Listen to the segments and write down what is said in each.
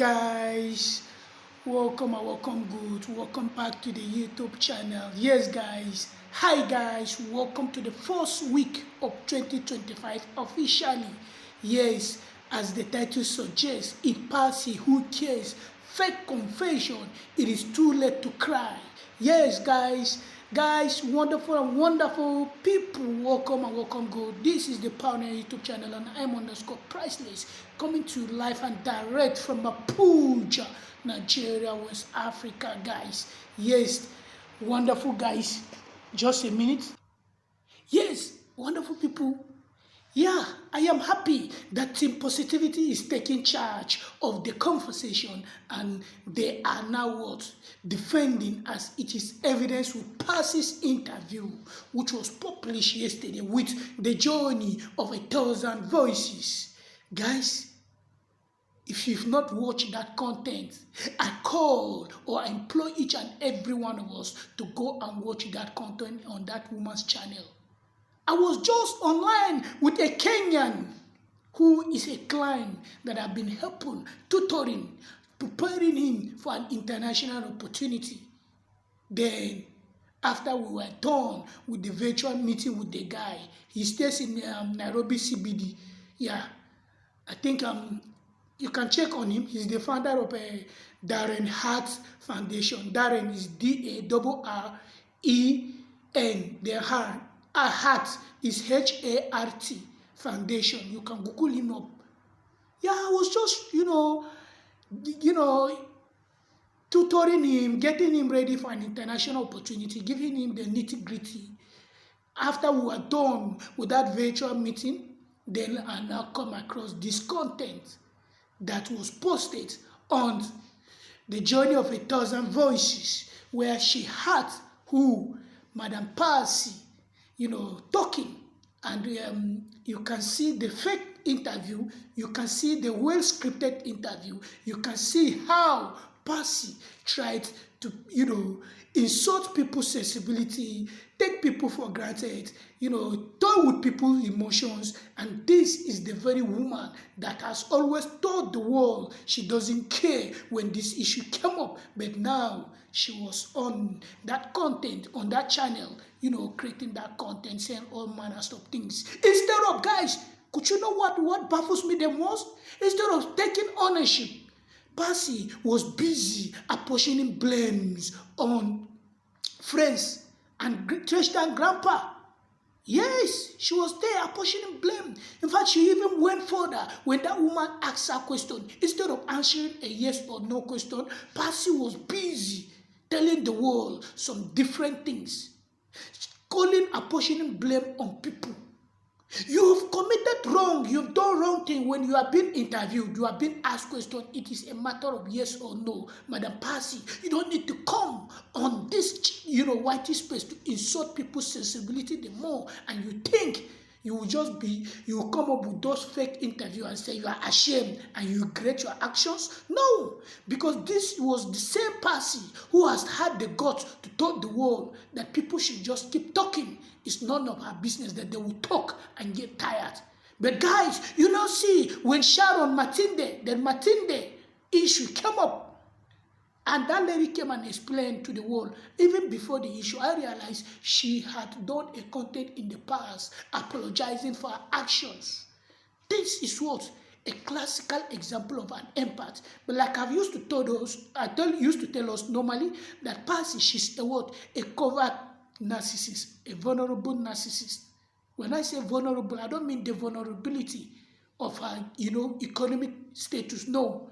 guys, welcome and welcome good, welcome back to the YouTube channel. Yes guys, hi guys, welcome to the first week of 2025 officially. Yes, as the title suggests, it passes, who cares? Fake confession, it is too late to cry. Yes guys, wonderful and wonderful people, welcome and welcome good. This is the Pioneer YouTube channel and I'm underscore priceless, coming to you live and direct from Abuja, Nigeria, West Africa, guys. Yes, wonderful guys. Just a minute. Yes, wonderful people. Yeah, I am happy that Team Positivity is taking charge of the conversation and they are now what? Defending, as it is evidence with Percy's interview, which was published yesterday with the journey of 1,000 voices. Guys, if you've not watched that content, I call or I implore each and every one of us to go and watch that content on that woman's channel. I was just online with a Kenyan who is a client that I've been helping, tutoring, preparing him for an international opportunity. Then, after we were done with the virtual meeting with the guy, he stays in Nairobi CBD. Yeah, I think you can check on him. He's the founder of a Darren Hart Foundation. Darren is D-A-R-R-E-N. The Hart is H-A-R-T Foundation. You can Google him up. Yeah, I was just, tutoring him, getting him ready for an international opportunity, giving him the nitty-gritty. After we were done with that virtual meeting, then I now come across this content that was posted on the journey of 1,000 voices, where she had Madam Percy, talking, and you can see the fake interview, you can see the well-scripted interview, you can see how Percy tried to, insult people's sensibility, take people for granted, toy with people's emotions, and this is the very woman that has always told the world she doesn't care when this issue came up, but now she was on that content, on that channel, creating that content, saying all manners of things. Instead of, guys, could you know what baffles me the most? Instead of taking ownership, Percy was busy apportioning blames on friends and Tristan grandpa. Yes, she was there apportioning blame. In fact, she even went further when that woman asked her question. Instead of answering a yes or no question, Percy was busy telling the world some different things, apportioning blame on people. You've committed wrong, you've done wrong thing. When you are being interviewed, you are being asked questions, it is a matter of yes or no. Madam Percy, you don't need to come on this, whitey space to insult people's sensibility the more, and you think you will come up with those fake interviews and say you are ashamed and you regret your actions. No, because this was the same Percy who has had the guts to tell the world that people should just keep talking. It's none of her business, that they will talk and get tired. But guys, you now see when Sharon Matinde issue came up, and that lady came and explained to the world, even before the issue, I realized she had done a content in the past apologizing for her actions. This is what? A classical example of an empath. But like I've used to tell us normally, that Percy, she's a covert narcissist, a vulnerable narcissist. When I say vulnerable, I don't mean the vulnerability of her, economic status. No.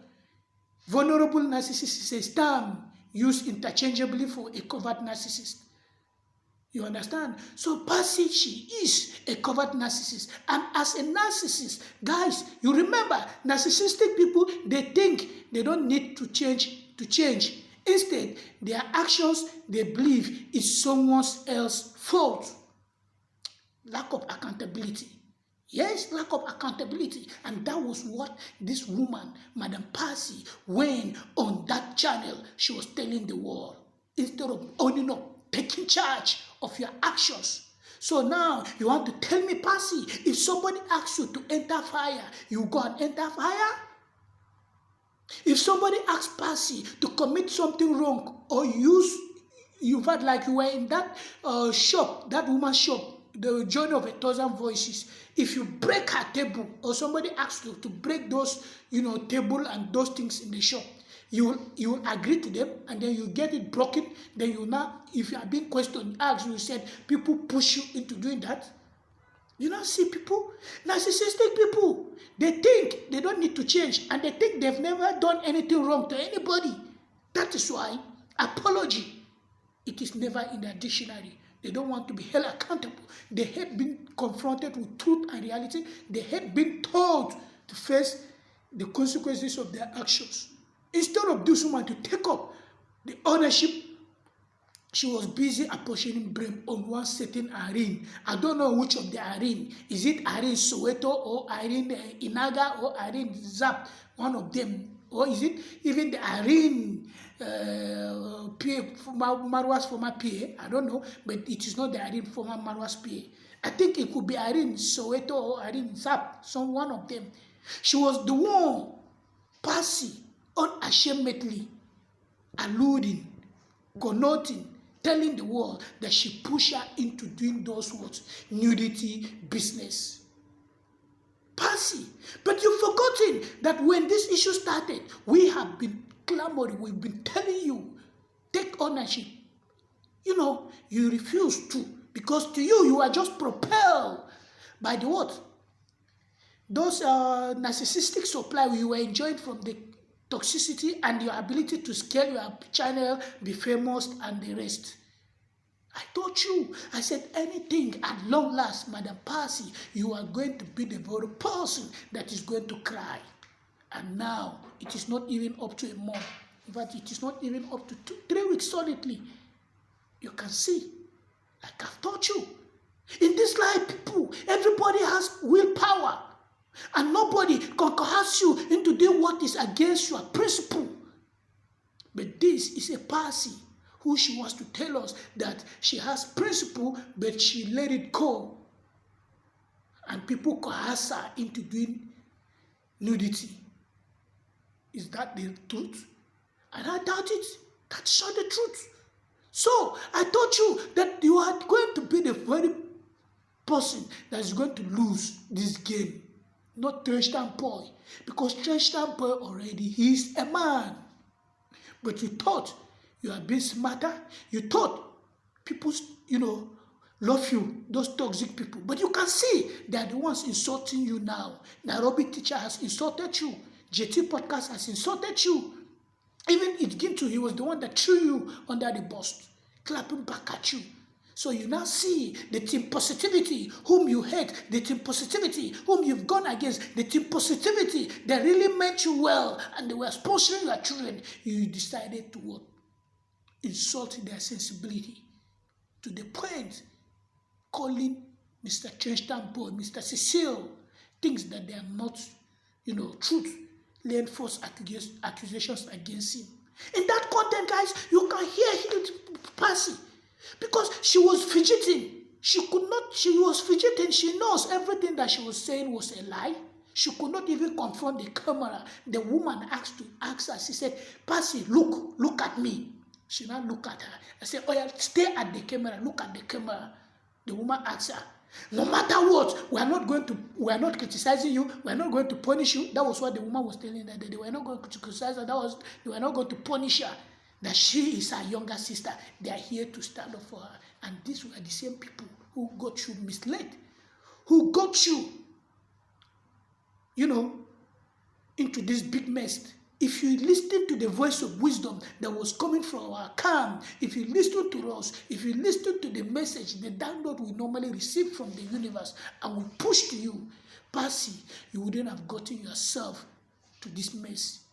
Vulnerable narcissist is a term used interchangeably for a covert narcissist. You understand? So Percy, she is a covert narcissist. And as a narcissist, guys, you remember, narcissistic people, they think they don't need to change. Instead, their actions, they believe, is someone else's fault. Lack of accountability. Yes, lack of accountability. And that was what this woman, Madam Percy, when on that channel, she was telling the world. Instead of owning up, taking charge of your actions. So now, you want to tell me, Percy, if somebody asks you to enter fire, you go and enter fire? If somebody asks Percy to commit something wrong or you felt like you were in that shop, that woman's shop, the journey of 1,000 voices. If you break her table or somebody asks you to break those, table and those things in the shop, you will agree to them and then you get it broken. Then you now, if you are being questioned, asked, you said people push you into doing that. You now see people, narcissistic people, they think they don't need to change and they think they've never done anything wrong to anybody. That is why apology, it is never in their dictionary. They don't want to be held accountable. They hate being confronted with truth and reality. They hate being told to face the consequences of their actions. Instead of this woman to take up the ownership, she was busy apportioning blame on one certain Irene. I don't know which of the Irene. Is it Irene Soweto or Irene Inaga or Irene Zap? One of them. Or is it even the Irene Marwa's former PA? I don't know. But it is not the Irene former Marwa's PA. I think it could be Irene Soweto or Irene Zap. One of them. She was the one, Percy, unashamedly alluding, connoting, telling the world that she pushed her into doing those words, nudity business. Percy, but you've forgotten that when this issue started, we have been clamoring, we've been telling you, take ownership. You refuse to, because to you, you are just propelled by the what? Those narcissistic supply you were enjoying from the toxicity and your ability to scale your channel, be famous, and the rest. I told you, I said anything at long last, Madam Percy, you are going to be the very person that is going to cry. And now, it is not even up to a month. In fact, it is not even up to 3 weeks solidly. You can see, like I've told you, in this life, people, everybody has willpower. And nobody can coerce you into doing what is against your principle. But this is a Percy who she wants to tell us that she has principle, but she let it go. And people coerce her into doing nudity. Is that the truth? And I doubt it. That's not the truth. So, I told you that you are going to be the very person that is going to lose this game. Not Tristan Boy. Because Tristan Boy already, he's a man. But you thought you are being smarter. You thought people, love you, those toxic people. But you can see they are the ones insulting you now. Nairobi teacher has insulted you. JT Podcast has insulted you. Even Itgintu, he was the one that threw you under the bus, clapping back at you. So you now see the team positivity, whom you hate, the team positivity, whom you've gone against, the team positivity that really meant you well, and they were sponsoring your children. You decided to what? Insult their sensibility to the point calling Mr. Tristan Boy, Mr. Cecile, things that they are not, truth, laying false accusations against him. In that content, guys, you can hear him Percy. Because she was fidgeting. She was fidgeting. She knows everything that she was saying was a lie. She could not even confront the camera. The woman asked her, she said, Percy, look at me. She now looked at her. I said, oh yeah, stay at the camera, look at the camera. The woman asked her, no matter what, we are not criticizing you, we are not going to punish you. That was what the woman was telling her, that they were not going to criticize her, they were not going to punish her. That she is her younger sister. They are here to stand up for her. And these were the same people who got you misled, who got you, into this big mess. If you listen to the voice of wisdom that was coming from our camp, if you listen to us, if you listen to the message, the download we normally receive from the universe and we push to you, Percy, you wouldn't have gotten yourself to this mess.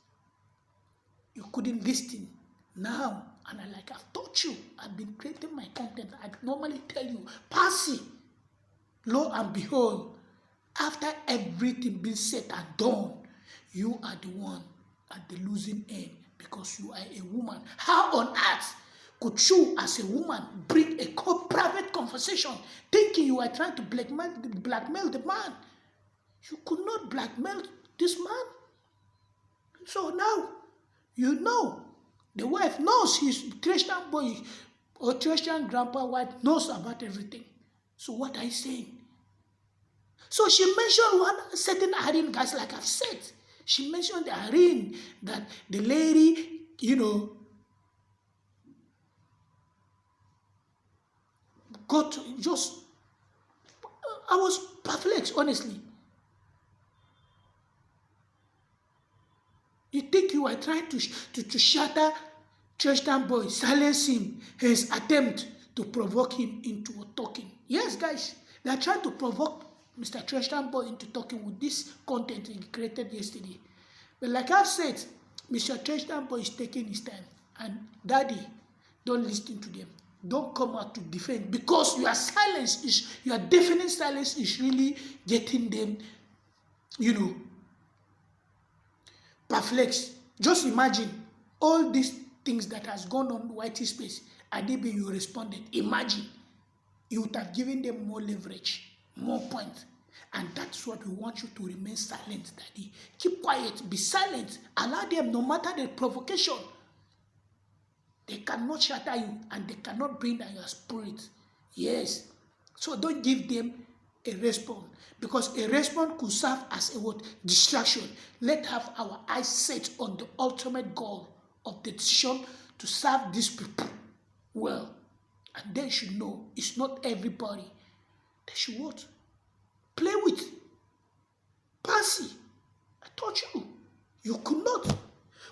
You couldn't listen. Now, and like I've taught you, I've been creating my content. I normally tell you, Percy, lo and behold, after everything being said and done, you are the one at the losing end because you are a woman. How on earth could you, as a woman, bring a private conversation thinking you are trying to blackmail the man? You could not blackmail this man. So now, You know, the wife knows his Christian boy or Christian grandpa wife knows about everything. So what are you saying? So she mentioned one certain Irene, guys, like I've said. She mentioned the Irene, that the lady, got just, I was perplexed, honestly. You think you are trying to shatter Christian boy, silence him, his attempt to provoke him into talking. Yes, guys, they are trying to provoke Mr. Christian boy into talking with this content he created yesterday. But like I've said, Mr. Christian boy is taking his time. And daddy, don't listen to them. Don't come out to defend, because your silence is, your deafening silence is really getting them, perplexed. Just imagine all these things that has gone on YT space. Adibi, you responded. Imagine, you would have given them more leverage, more point. And that's what we want you to remain silent, Daddy. Keep quiet, be silent. Allow them, no matter the provocation. They cannot shatter you, and they cannot bring down your spirit. Yes. So don't give them a response, because a response could serve as a what? Distraction. Let's have our eyes set on the ultimate goal of the decision to serve these people well. And they should know it's not everybody they should what? Play with. Percy, I told you, you could not.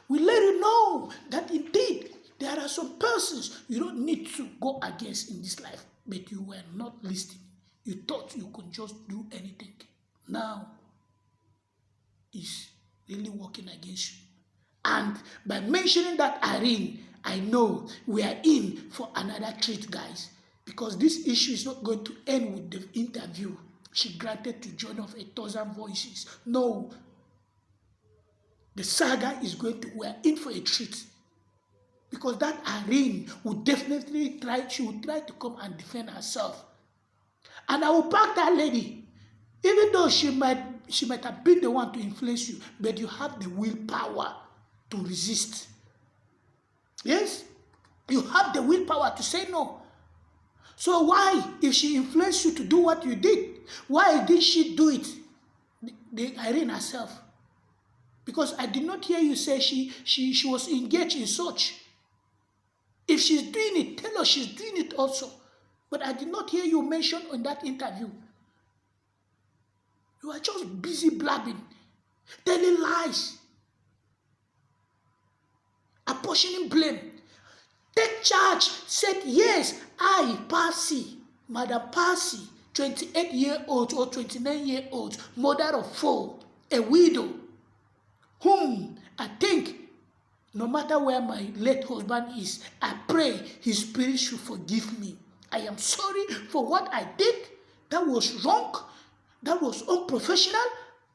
We let you know that indeed there are some persons you don't need to go against in this life, but you were not listening. You thought you could just do anything. Now, it's really working against you. And by mentioning that Irene, I know we are in for another treat, guys, because this issue is not going to end with the interview she granted to join of 1,000 voices. No, the saga is going to, we are in for a treat. Because that Irene would definitely she would try to come and defend herself. And I will back that lady, even though she might have been the one to influence you, but you have the willpower to resist. Yes? You have the willpower to say no. So why, if she influenced you to do what you did, why did she do it? The Irene herself. Because I did not hear you say she was engaged in such. If she's doing it, tell her she's doing it also. But I did not hear you mention in that interview. You are just busy blabbing, telling lies, apportioning blame. Take charge. Said, yes, I, Percy, Madam Percy, 28-year-old or 29-year-old, mother of 4, a widow, whom I think, no matter where my late husband is, I pray his spirit should forgive me. I am sorry for what I did. That was wrong. That was unprofessional.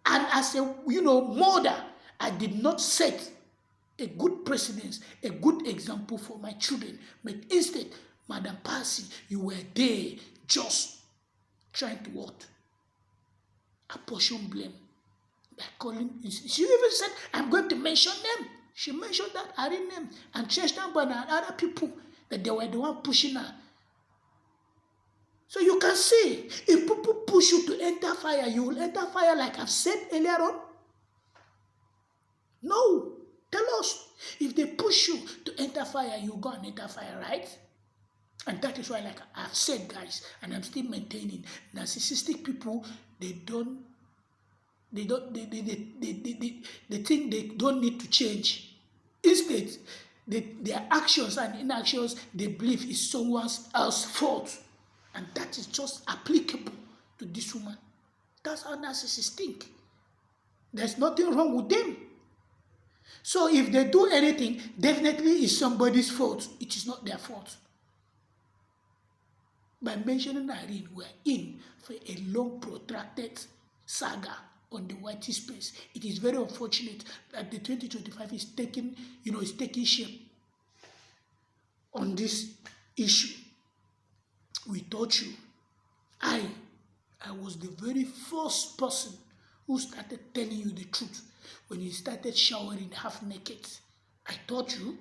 And as a mother, I did not set a good precedence, a good example for my children. But instead, Madam Percy, you were there just trying to what? Apportion blame. By calling, she even said, I'm going to mention them. She mentioned that Irene name and Chester and other people, that they were the one pushing her. So you can see, if people push you to enter fire, you will enter fire like I've said earlier on. No. Tell us, if they push you to enter fire, you go and enter fire, right? And that is why, like I've said, guys, and I'm still maintaining, narcissistic people, they think they don't need to change. Instead, their actions and inactions, they believe is someone else's fault. And that is just applicable to this woman. That's how narcissists think. There's nothing wrong with them. So if they do anything, definitely it's somebody's fault. It is not their fault. By mentioning Irene, we're in for a long, protracted saga on the YT space. It is very unfortunate that the 2025 is taking shape on this issue. We told you, I was the very first person who started telling you the truth when you started showering half naked I taught you.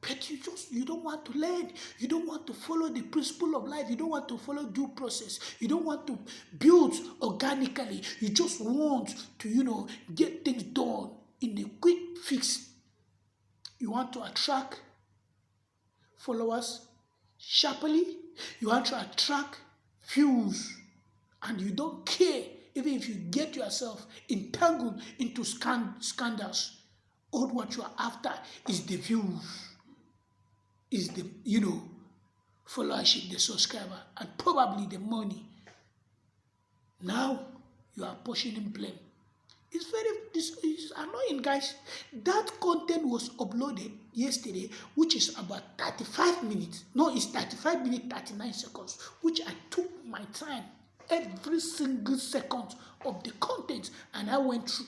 But you don't want to learn. You don't want to follow the principle of life. You don't want to follow due process. You don't want to build organically. You just want to, get things done in a quick fix. You want to attract followers sharply. You want to attract views. And you don't care even if you get yourself entangled into scandals. All what you are after is the views, is the, followership, the subscriber, and probably the money. Now you are portioning blame. It's annoying, guys. That content was uploaded yesterday, which is about 35 minutes. No, it's 35 minutes, 39 seconds, which I took my time, every single second of the content, and I went through.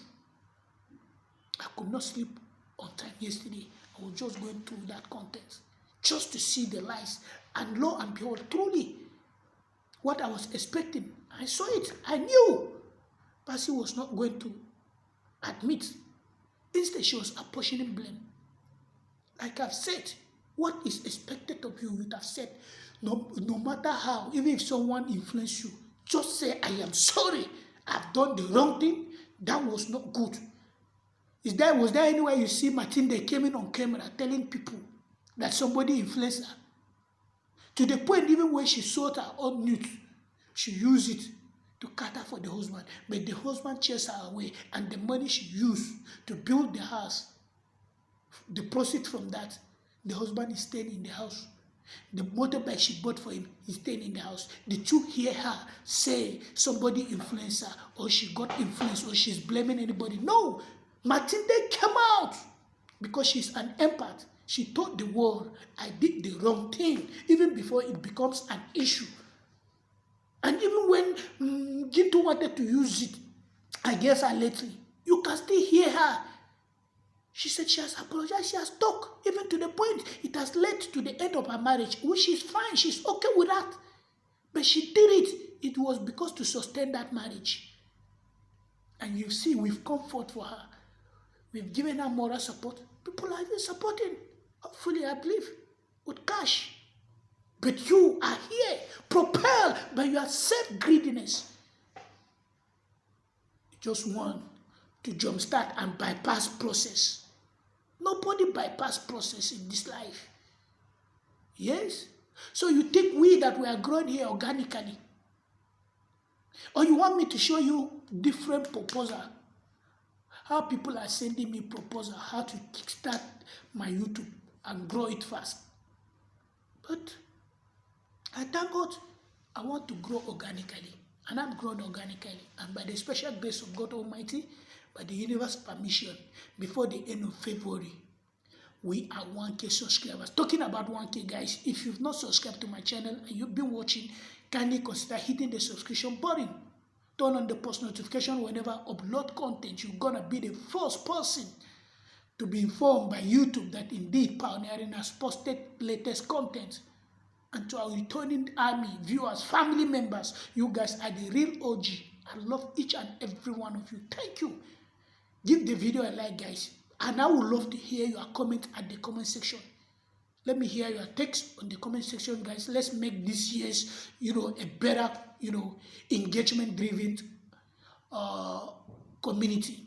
I could not sleep on time yesterday. I was just going through that content just to see the lies. And lo and behold, truly, what I was expecting, I saw it. I knew Percy was not going to admit. Instead, she was apportioning blame. Like I've said, what is expected of you, you have said. No matter how, even if someone influences you, just say, I am sorry. I've done the wrong thing. That was not good. Was there anywhere you see Matilda came in on camera telling people that somebody influenced her? To the point, even when she sold her own nude, she used it to cater for the husband. But the husband chased her away, and the money she used to build the house, the proceeds from that, the husband is staying in the house. The motorbike she bought for him is staying in the house. Did you hear her say somebody influenced her, or she got influenced, or she's blaming anybody? No. Matilda came out because she's an empath. She told the world, I did the wrong thing, even before it becomes an issue. And even when Gintu wanted to use it against her lately, you can still hear her. She said she has apologized, she has talked, even to the point it has led to the end of her marriage, which is fine, she's okay with that. But she did it. It was because to sustain that marriage. And you see, we've come forth for her. We've given her moral support. People are even supporting, hopefully, I believe, with cash. But you are here, propelled by your self-greediness. You just want to jumpstart and bypass process. Nobody bypass process in this life. Yes? So you think we that we are growing here organically? Or you want me to show you different proposal? How people are sending me proposal, how to kickstart my YouTube and grow it fast. But I thank God, I want to grow organically. And I'm growing organically. And by the special grace of God Almighty, by the universe permission, before the end of February, we are 1K subscribers. Talking about 1K, guys, if you've not subscribed to my channel and you've been watching, kindly consider hitting the subscription button. Turn on the post notification whenever I upload content. You're going to be the first person to be informed by YouTube that indeed Pioneering has posted latest content. And to our returning army, viewers, family members, you guys are the real OG. I love each and every one of you. Thank you. Give the video a like, guys. And I would love to hear your comment at the comment section. Let me hear your text on the comment section, guys. Let's make this year's, a better, engagement-driven community.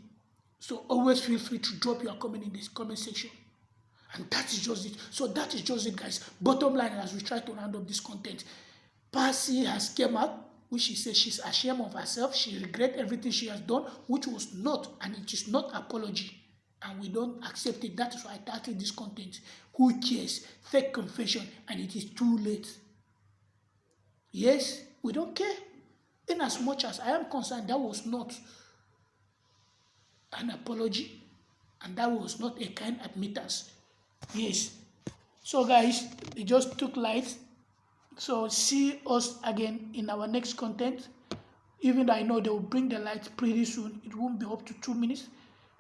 So always feel free to drop your comment in this comment section. And that is just it. So that is just it, guys. Bottom line, as we try to round up this content, Percy has come out, which she says she's ashamed of herself. She regrets everything she has done, which was not, and it is not apology. And we don't accept it. That is why I titled this content, Who Cares? Fake confession, and it is too late. Yes, we don't care. In as much as I am concerned, that was not an apology, and that was not a kind admittance. Yes. So guys, it just took light. So see us again in our next content. Even though I know they will bring the light pretty soon, it won't be up to 2 minutes.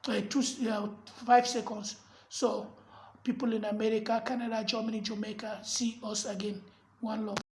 5 seconds. So people in America, Canada, Germany, Jamaica, see us again. One love.